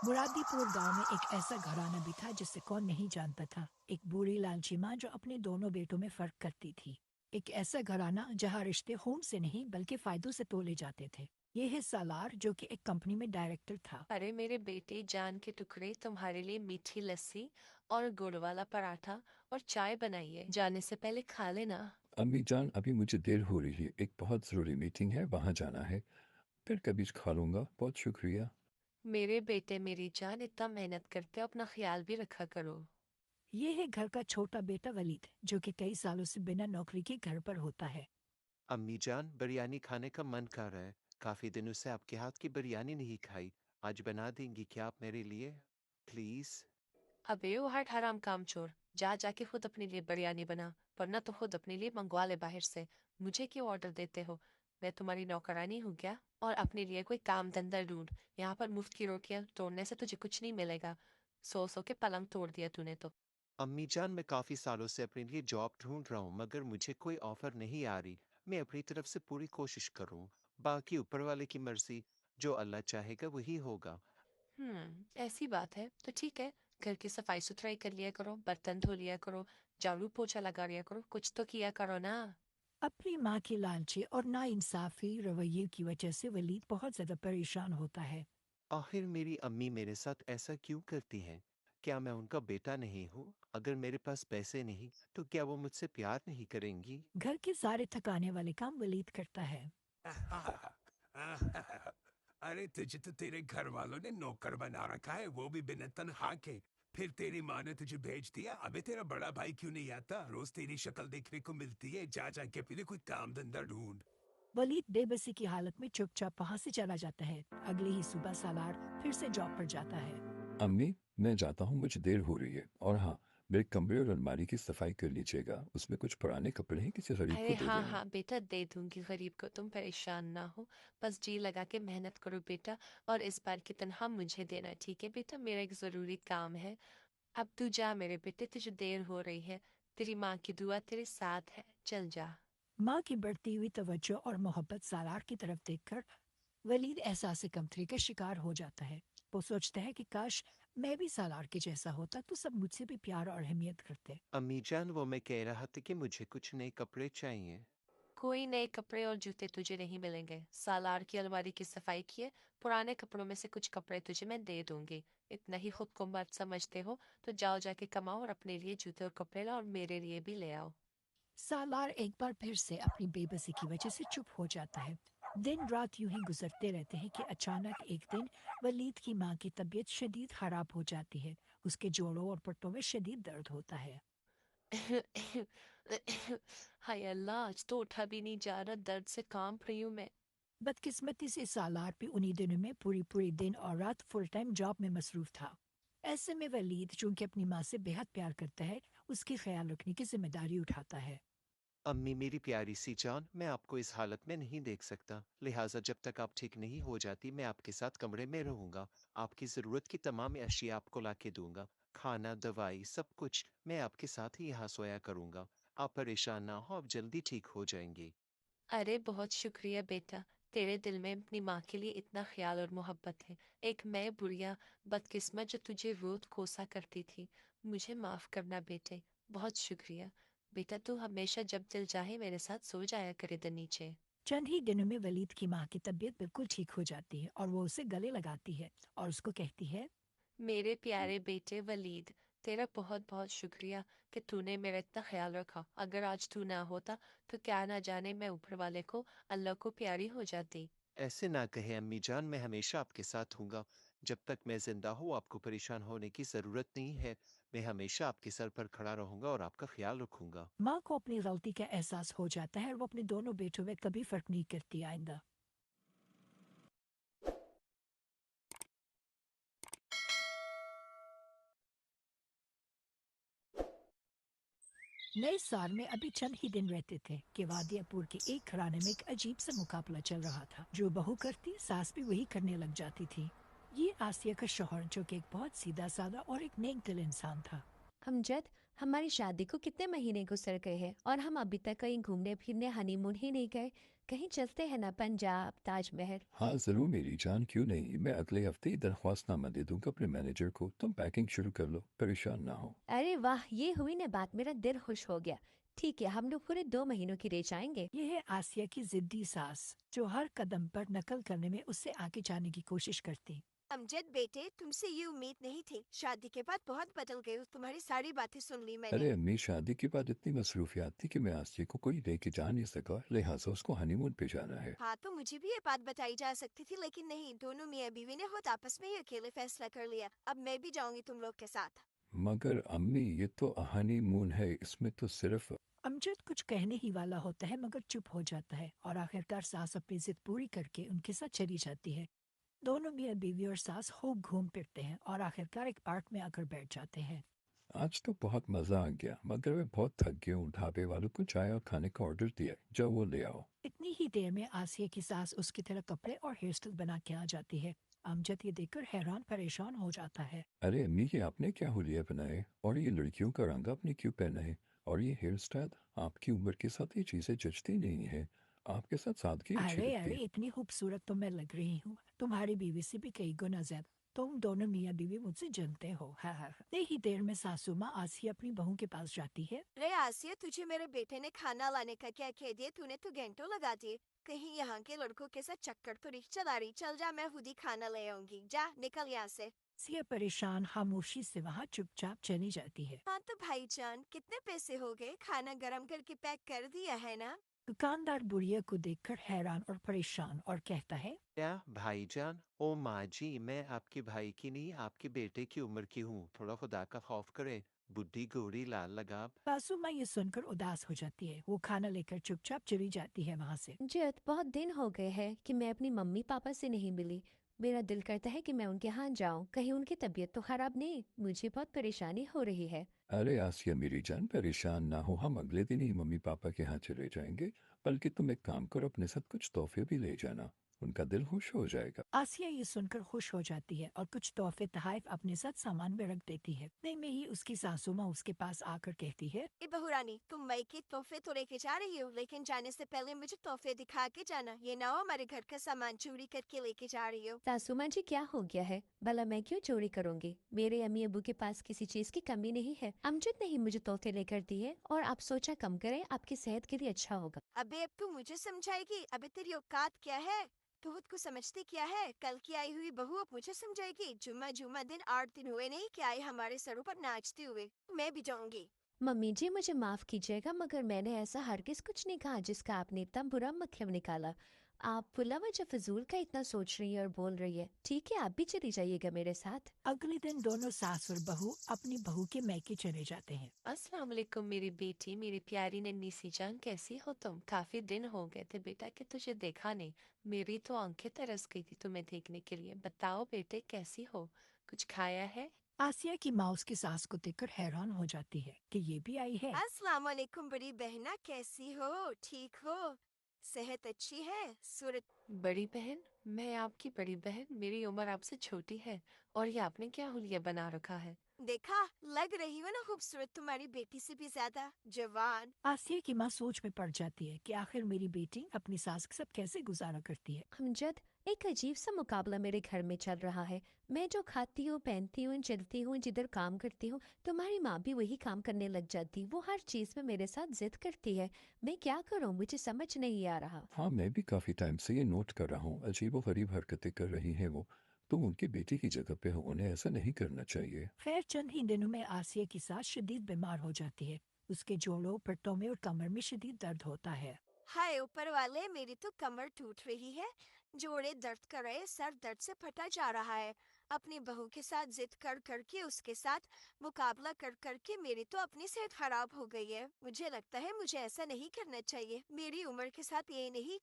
मुरादीपुर गांव में एक ऐसा घराना भी था जिसे कौन नहीं जानता था। एक बूढ़ी लालची माँ जो अपने दोनों बेटों में फर्क करती थी। एक ऐसा घराना जहाँ रिश्ते खून से नहीं बल्कि फायदों से तोले जाते थे। ये है सालार जो कि एक कंपनी में डायरेक्टर था। अरे मेरे बेटे जान के टुकड़े, तुम्हारे लिए मीठी लस्सी और गुड़ वाला पराठा और चाय बनाइए। जाने से पहले खा लेना। अम्मी जान, अभी मुझे देर हो रही है, एक बहुत ज़रूरी मीटिंग है, वहाँ जाना है। फिर कभी खा लूँगा, बहुत शुक्रिया। मेरे बेटे मेरी जान इतना मेहनत करते हो, अपना ख्याल भी रखा करो। ये है घर का छोटा बेटा वलीद जो कि कई सालों से बिना नौकरी के घर पर होता है। अम्मी जान, बिरयानी खाने का मन कर रहा है। काफी दिनों से आपके हाथ की बिरयानी नहीं खाई। आज बना देंगी क्या आप मेरे लिए? प्लीज। अबे ओ हट हराम काम चोर, जा जाके खुद अपने लिए बिरयानी बना, वरना तो खुद अपने लिए मंगवा ले बाहर से। मुझे क्यों ऑर्डर देते हो? मैं तुम्हारी नौकरानी हूँ क्या? और अपने लिए कोई काम धंधा ढूंढ। यहाँ पर मुफ्त की रोटियां तोड़ने से तुझे कुछ नहीं मिलेगा। सो सो के पलंग तोड़ दिया तूने तो। अम्मी जान, मैं काफी सालों से अपने लिए जॉब ढूंढ रहा हूँ मगर मुझे कोई ऑफर नहीं आ रही। मैं अपनी तरफ से पूरी कोशिश करूँ, बाकी ऊपर वाले की मर्जी। जो अल्लाह चाहेगा वही होगा। ऐसी बात है तो ठीक है। घर की सफाई सुथराई कर लिया करो, बर्तन धो लिया करो, झाड़ू पोछा लगा लिया करो, कुछ तो किया करो ना। अपनी माँ की लालची और नाइंसाफी रवैये की वजह से वलीद बहुत ज्यादा परेशान होता है। आखिर मेरी अम्मी मेरे साथ ऐसा क्यों करती हैं? क्या मैं उनका बेटा नहीं हूँ? अगर मेरे पास पैसे नहीं तो क्या वो मुझसे प्यार नहीं करेंगी? घर के सारे थकाने वाले काम वलीद करता है। अरे तुझे तो तेरे घर वालों ने नौकर बना रखा है, वो भी बिना तनख्वाह के। फिर तेरी माँ ने तुझे भेज दिया। अबे तेरा बड़ा भाई क्यों नहीं आता? रोज तेरी शक्ल देखने को मिलती है। जा जा के पहले कोई काम धंधा ढूंढ। वलीद बेबसी की हालत में चुपचाप वहां से चला जाता है। अगली ही सुबह सालार फिर से जॉब पर जाता है। अम्मी, मैं जाता हूँ, मुझे देर हो रही है। और हाँ, मेरे कमरे और अलमारी की सफाई कर लीजिएगा, उसमें कुछ पुराने कपड़े हैं, किसी गरीब अरे को दे हाँ देना। हाँ बेटा, दे दूंगी गरीब को, तुम परेशान ना हो। बस जी लगा के मेहनत करो बेटा, और इस बार की तनख्वाह मुझे देना, ठीक है बेटा? मेरा एक जरूरी काम है। अब तू जा मेरे बेटे, तुझे देर हो रही है। तेरी माँ की दुआ तेरे साथ है, चल जा। माँ की बढ़ती हुई तवज्जो और मोहब्बत सालार की तरफ देखकर वलीद एहसास कमतरी का शिकार हो जाता है। वो सोचता है कि काश मैं भी सालार के जैसा होता तो सब मुझसे भी प्यार और अहमियत करते। अम्मी जान, वो मैं कह रहा था कि मुझे कुछ नए कपड़े चाहिए। कोई नए कपड़े और जूते तुझे नहीं मिलेंगे। सालार की अलमारी की सफाई किए, पुराने कपड़ों में से कुछ कपड़े तुझे मैं दे दूंगी। इतना ही खुद को मर्द समझते हो तो जाओ जाके कमाओ और अपने लिए जूते और कपड़े लाओ, और मेरे लिए भी ले आओ। सालार एक बार फिर से अपनी बेबसी की वजह से चुप हो जाता है। दिन रात यूं ही गुजरते रहते हैं कि अचानक एक दिन वलीद की माँ की तबीयत शदीद खराब हो जाती है। उसके जोड़ों और पट्टों में शदीद दर्द होता है। हाय अल्लाह, आज तो उठा भी नहीं जा रहा, दर्द से कांप रही हूँ मैं। बदकिस्मती से सालार भी उन्हीं दिनों में पूरी पूरी दिन और रात फुल टाइम जॉब में मसरूफ था। ऐसे में वलीद चूंकि अपनी माँ से बेहद प्यार करता है, उसकी ख्याल रखने की जिम्मेदारी उठाता है। अम्मी मेरी प्यारी सी जान, मैं आपको इस हालत में नहीं देख सकता, लिहाजा जब तक आप ठीक नहीं हो जाती मैं आपके साथ कमरे में रहूंगा। आपकी जरूरत की तमाम अशिया आपको ला के दूंगा। खाना, दवाई, सब कुछ मैं आपके साथ ही यहाँ सोया करूंगा। आप परेशान ना हो, आप जल्दी ठीक हो जाएंगी। अरे बहुत शुक्रिया बेटा, तेरे दिल में अपनी माँ के लिए इतना ख्याल और मोहब्बत है। एक मैं बुढ़िया बदकिस्मत जो तुझे रोज कोसा करती थी। मुझे माफ करना बेटे, बहुत शुक्रिया। बेटा तू हमेशा जब दिल चाहे मेरे साथ सो जाया करे इधर नीचे। चंद ही दिनों में वलीद की माँ की तबीयत बिल्कुल ठीक हो जाती है और वो उसे गले लगाती है और उसको कहती है। मेरे प्यारे बेटे वलीद, तेरा बहुत बहुत शुक्रिया कि तूने मेरा इतना ख्याल रखा। अगर आज तू ना होता तो क्या ना जाने मैं ऊपर वाले को, अल्लाह को प्यारी हो जाती। ऐसे ना कहे अम्मी जान, मैं हमेशा आपके साथ हूँगा। जब तक मैं जिंदा हूँ आपको परेशान होने की जरूरत नहीं है। मैं हमेशा आपके सर पर खड़ा रहूंगा और आपका ख्याल रखूंगा। माँ को अपनी गलती का एहसास हो जाता है और वो अपने दोनों बेटों में कभी फर्क नहीं करती आइंदा। नए साल में अभी चंद ही दिन रहते थे कि वादियापुर के एक घराने में एक अजीब सा मुकाबला चल रहा था। जो बहू करती सास भी वही करने लग जाती थी। ये आसिया का शौहर जो कि एक बहुत सीधा साधा और एक नेक दिल इंसान था। अमजद, हमारी शादी को कितने महीने गुजर गए हैं और हम अभी तक कहीं घूमने फिरने हनीमून ही नहीं गए। कहीं चलते हैं ना, पंजाब, ताजमहल। हाँ ज़रूर मेरी जान, क्यों नहीं। मैं अगले हफ्ते ही दरख्वास्तनामा दे दूंगा अपने मैनेजर को। तुम पैकिंग शुरू कर लो, परेशान ना हो। अरे वाह, ये हुई ना बात, मेरा दिल खुश हो गया। ठीक है, हम लोग पूरे 2 महीनों की रह जाएंगे। ये है आसिया की जिद्दी सास, जो हर कदम पर नकल करने में उससे आगे जाने की कोशिश करती। अमजद बेटे, तुमसे ये उम्मीद नहीं थी। शादी के बाद बहुत बदल गए हो, तुम्हारी सारी बातें सुन ली मैंने। अरे अम्मी, शादी के बाद इतनी मसरूफियात थी कि मैं आसिया को कोई लेके जा नहीं सका, लिहाजा उसको हनीमून पे जाना है। हाँ, तो मुझे भी ये बात बताई जा सकती थी, लेकिन नहीं, दोनों मियाँ बीवी ने खुद आपस में ही अकेले फैसला कर लिया। अब मैं भी जाऊंगी तुम लोग के साथ। मगर अम्मी, ये तो हनीमून है, इसमें तो सिर्फ। अमजद कुछ कहने ही वाला होता है मगर चुप हो जाता है और आखिरकार सास अपनी जिद पूरी करके उनके साथ चली जाती है। दोनों मियाँ बीवी और सास खूब घूम फिरते हैं और आखिरकार एक पार्क में आकर बैठ जाते हैं। आज तो बहुत मज़ा आ गया, मगर मैं बहुत थक गया हूँ। ढाबे वालों को चाय और खाने का ऑर्डर दिया, जाओ वो ले आओ। इतनी ही देर में आसिया की सास उसकी तरह कपड़े और हेयर स्टाइल बना के आ जाती है। अमजद ये देखकर हैरान परेशान हो जाता है। अरे अम्मी, ये आपने क्या हुलिया बनाए, और ये लड़कियों का रंग आपने क्यों पहना है, और ये हेयर स्टाइल, आपकी उम्र के साथ ये चीज़ें जचती नहीं है। आपके साथ सादगी अच्छी अरे लगती अरे, है। इतनी खूबसूरत तो मैं लग रही हूँ, तुम्हारी बीवी से भी कई गुना ज्यादा। तुम दोनों मियाँ बीवी मुझसे जलते हो। हाँ हाँ। इतनी ही देर में सासू माँ आसिया अपनी बहू के पास जाती है। रे आसिया, तुझे मेरे बेटे ने खाना लाने का क्या कह दिया? तूने तो घंटों लगा दिए। कहीं यहाँ के लड़कों के साथ चक्कर तो नहीं चला रही? चल जा, मैं खुद ही खाना ले आऊंगी। जा, निकल यहाँ से। आसिया परेशान खामोशी से वहाँ चुपचाप चली जाती है। हाँ तो भाईजान, कितने पैसे हो गए? खाना गरम करके पैक कर दिया है ना? दुकानदार बुढ़िया को देखकर हैरान और परेशान और कहता है, क्या भाईजान? ओ माँ जी, मैं आपके भाई की नहीं, आपके बेटे की उम्र की हूँ। थोड़ा खुदा का खौफ करे, बुढ़ी गोरी लाल लगाम। सासू माँ ये सुनकर उदास हो जाती है। वो खाना लेकर चुपचाप चली जाती है वहाँ से। जद बहुत दिन हो गए हैं कि मैं अपनी मम्मी पापा से नहीं मिली। मेरा दिल करता है कि मैं उनके यहाँ जाऊं। कहीं उनकी तबीयत तो खराब नहीं? मुझे बहुत परेशानी हो रही है। अरे आसिया मेरी जान, परेशान ना हो, हम अगले दिन ही मम्मी पापा के यहाँ चले जाएंगे। बल्कि तुम एक काम करो, अपने साथ कुछ तोहफे भी ले जाना, उनका दिल खुश हो जाएगा। आसिया ये सुनकर खुश हो जाती है और कुछ तोहफे तहाइफ अपने साथ सामान में रख देती है। इतने में ही उसकी सासू माँ उसके पास आकर कहती है, ए बहुरानी, तुम मई के तोहफे तो लेके जा रही हो, लेकिन जाने से पहले मुझे तोहफे दिखा के जाना। ये ना हो हमारे घर का सामान चोरी करके लेके जा रही हो। सासू माँ जी, क्या हो गया है? भला मैं क्यों चोरी करूंगी? मेरे अम्मी अबू के पास किसी चीज की कमी नहीं है। अमजद ने ही मुझे तोहफे लेकर दिए और आप सोचा कम करें, आपकी सेहत के लिए अच्छा होगा। अबे, अब तू मुझे समझाएगी? अबे तेरी औकात क्या है? तू खुद को समझती क्या है? कल की आई हुई बहू अब मुझे समझाएगी? जुम्मा जुम्मा दिन 8 दिन हुए नहीं कि आई हमारे सरों पर नाचते हुए। मैं भी जाऊंगी। मम्मी जी, मुझे माफ कीजिएगा, मगर मैंने ऐसा हरगिज कुछ नहीं कहा जिसका आपने इतना बुरा मतलब निकाला। आप पुला वजह फजूल का इतना सोच रही है और बोल रही है। ठीक है, आप भी चली जाइएगा मेरे साथ। अगले दिन दोनों सास और बहू अपनी बहू के मैके चले जाते हैं। अस्सलाम वालेकुम मेरी बेटी, मेरी प्यारी नन्ही सी जान, कैसी हो तुम? काफी दिन हो गए थे बेटा कि तुझे देखा नहीं। मेरी तो आंखें तरस गई थी तुम्हें देखने के लिए। बताओ बेटे, कैसी हो? कुछ खाया है? आसिया की माँ उसकी सास को देखकर हैरान हो जाती है कि ये भी आई है। अस्सलाम वालेकुम बड़ी बहना, कैसी हो? ठीक हो? सेहत अच्छी है? सूरत बड़ी बहन? मैं आपकी बड़ी बहन? मेरी उम्र आपसे छोटी है। और ये आपने क्या हुलिया बना रखा है? देखा, लग रही हो ना खूबसूरत, तुम्हारी बेटी से भी ज्यादा जवान। आसिया की माँ सोच में पड़ जाती है कि आखिर मेरी बेटी अपनी सास के साथ कैसे गुजारा करती है। अमजद, एक अजीब सा मुकाबला मेरे घर में चल रहा है। मैं जो खाती हूँ, पहनती हूँ, चलती हूँ, जिधर काम करती हूँ, तुम्हारी माँ भी वही काम करने लग जाती। वो हर चीज में मेरे साथ जिद करती है। मैं क्या करूँ, मुझे समझ नहीं आ रहा। हाँ, मैं भी काफ़ी टाइम से ये नोट कर रहा हूँ, अजीब व गरीब हरकतें कर रही हैं वो। तुम उनकी बेटी की जगह पे हो, उन्हें ऐसा नहीं करना चाहिए। खैर चंद ही दिनों में आसिया की सास शदीद बीमार हो जाती है। उसके जोड़ों, पट्टों में और कमर में शदीद दर्द होता है। हाय ऊपर वाले, मेरी तो कमर टूट रही है, जोड़े दर्द कर रहे, सर दर्द से फटा जा रहा है। अपनी बहू के साथ जिद कर करके, उसके साथ मुकाबला कर करके मेरी तो अपनी सेहत खराब हो गई है। मुझे लगता है मुझे ऐसा नहीं करना चाहिए। मेरी उम्र के साथ ये नहीं